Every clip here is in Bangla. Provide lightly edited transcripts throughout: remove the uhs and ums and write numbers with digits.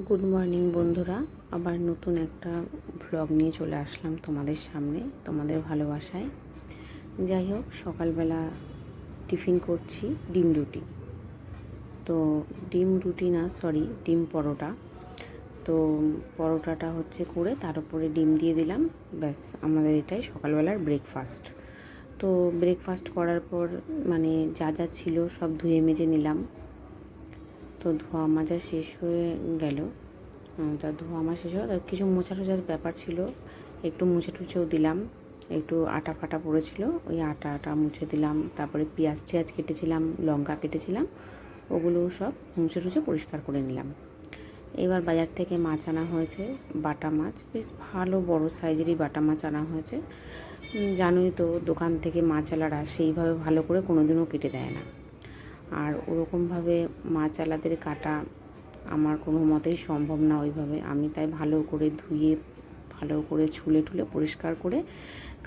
গুড মর্নিং বন্ধুরা, আবার নতুন একটা ভ্লগ নিয়ে চলে আসলাম তোমাদের সামনে, তোমাদের ভালোবাসায়। যাই হোক, সকালবেলা টিফিন করছি ডিম রুটি। তো ডিম পরোটা। তো পরোটাটা হচ্ছে করে তার উপরে ডিম দিয়ে দিলাম, ব্যাস আমাদের এটাই সকালবেলার ব্রেকফাস্ট। তো ব্রেকফাস্ট করার পর মানে যা যা ছিল সব ধুয়ে মেজে নিলাম। তো ধোয়া মাজা শেষ হয়ে গেল। তা ধোয়া মাজা শেষ হলো, কিছু মোছা টোছার ব্যাপার ছিল, একটু মুছে টুছেও দিলাম। একটু আটা ফাটা পড়েছিল, ওই আটা মুছে দিলাম। তারপরে পেঁয়াজ কেটেছিলাম, লঙ্কা কেটেছিলাম, ওগুলো সব মুছে টুছে পরিষ্কার করে নিলাম। এবার বাজার থেকে মাছ আনা হয়েছে, বাটা মাছ, বেশ ভালো বড় সাইজেরই বাটা মাছ আনা হয়েছে। জানোই তো, দোকান থেকে মাছওয়ালারা সেইভাবে ভালো করে কোনোদিনও কেটে দেয় না। আর ওরকমভাবে মাছওয়ালাদের কাটা আমার কোনো মতেই সম্ভব না ওইভাবে। আমি তাই ভালো করে ধুয়ে, ভালো করে ছুলে টুলে পরিষ্কার করে,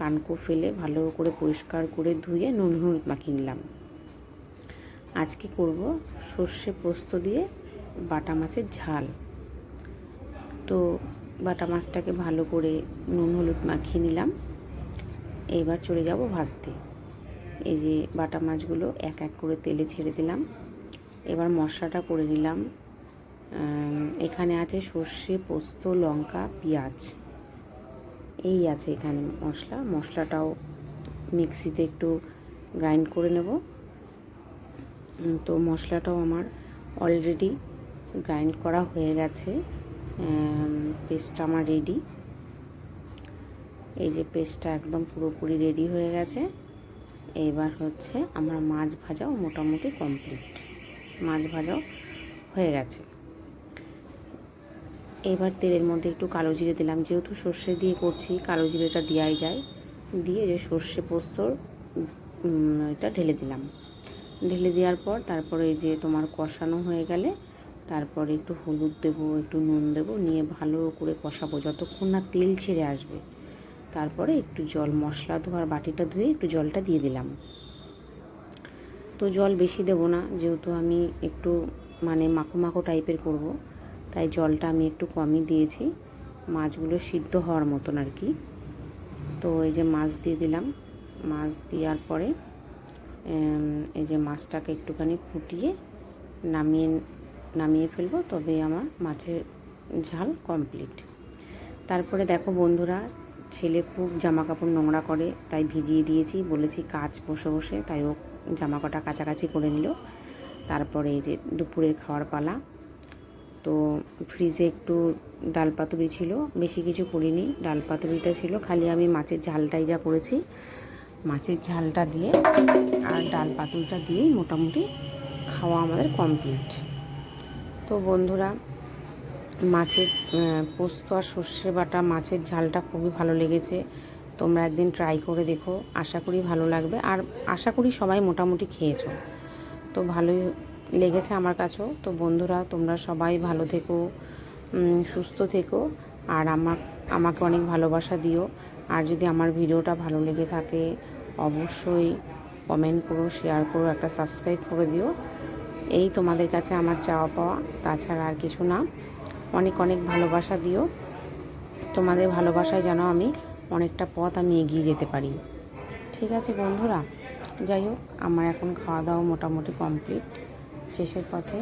কানকো ফেলে ভালো করে পরিষ্কার করে ধুয়ে নুন হলুদ মাখিয়ে নিলাম। আজকে করব সর্ষে পোস্ত দিয়ে বাটা মাছের ঝাল। তো বাটা মাছটাকে ভালো করে নুন হলুদ মাখিয়ে নিলাম। এবার চলে যাব ভাজতে। এই যে বাটা মাছগুলো এক এক করে তেলে ছেড়ে দিলাম। এবার মশলাটা করে নিলাম। এখানে আছে সর্ষে, পোস্ত, লঙ্কা, পেঁয়াজ, এই আছে এখানে মশলাটাও মিক্সিতে একটু গ্রাইন্ড করে নেব। তো মশলাটাও আমার অলরেডি গ্রাইন্ড করা হয়ে গেছে, পেস্টটা আমার রেডি। এই যে পেস্টটা একদম পুরোপুরি রেডি হয়ে গেছে। এবার হচ্ছে আমার মাছ ভাজাও মোটামুটি কমপ্লিট, মাছ ভাজাও হয়ে গেছে। এবার তেলের মধ্যে একটু কালো জিরে দিলাম, যেহেতু সর্ষে দিয়ে করছি কালো জিরেটা দেওয়াই যায়। দিয়ে যে সর্ষে পোস্তর এটা ঢেলে দিলাম। ঢেলে দেওয়ার পর তারপরে এই যে তোমার কষানো হয়ে গেলে তারপরে একটু হলুদ দেবো, একটু নুন দেবো, নিয়ে ভালো করে কষাবো যতক্ষণ না তেল ছেড়ে আসবে। তারপরে একটু জল, মশলা ধোয়ার বাটিটা ধুয়ে একটু জলটা দিয়ে দিলাম। তো জল বেশি দেবো না, যেহেতু আমি একটু মানে মাখো মাখো টাইপের করব, তাই জলটা আমি একটু কমই দিয়েছি, মাছগুলো সিদ্ধ হওয়ার মতন আর কি। তো এই যে মাছ দিয়ে দিলাম। মাছ দেওয়ার পরে এই যে মাছটাকে একটুখানি ফুটিয়ে নামিয়ে ফেলবো, তবে আমার মাছের ঝাল কমপ্লিট। তারপরে দেখো বন্ধুরা, ছেলে খুব জামা কাপড় নোংরা করে, তাই ভিজিয়ে দিয়েছি, বলেছি কাচ বসে বসে, তাই ও জামা কাটা কাচাকাচি করে নিল। তারপরে এই যে দুপুরের খাওয়ার পালা। তো ফ্রিজে একটু ডাল পাতুরি ছিল, বেশি কিছু করিনি, ডাল পাতুরিটা ছিল, খালি আমি মাছের ঝালটাই যা করেছি। মাছের ঝালটা দিয়ে আর ডাল পাতুরিটা দিয়েই মোটামুটি খাওয়া আমাদের কমপ্লিট। তো বন্ধুরা, মাছের পোস্ত আর সর্ষে বাটা মাছের ঝালটা খুবই ভালো লেগেছে। তোমরা একদিন ট্রাই করে দেখো, আশা করি ভালো লাগবে। আর আশা করি সবাই মোটামুটি খেয়েছো, তো ভালোই লেগেছে আমার কাছেও। তো বন্ধুরা, তোমরা সবাই ভালো থেকো, সুস্থ থেকো, আর আমাকে অনেক ভালোবাসা দিও। আর যদি আমার ভিডিওটা ভালো লেগে থাকে অবশ্যই কমেন্ট করো, শেয়ার করো, একটা সাবস্ক্রাইব করে দিও। এই তোমাদের কাছে আমার চাওয়া পাওয়া, তাছাড়া আর কিছু না। অনেক অনেক ভালোবাসা দিও। তোমাদের ভালোবাসায় যেন আমি অনেকটা পথ আমি এগিয়ে যেতে পারি। ঠিক আছে বন্ধুরা, যাই হোক, আমার এখন খাওয়া দাওয়া মোটামুটি কমপ্লিট, শেষের পথে।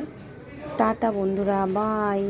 টাটা বন্ধুরা, বাই।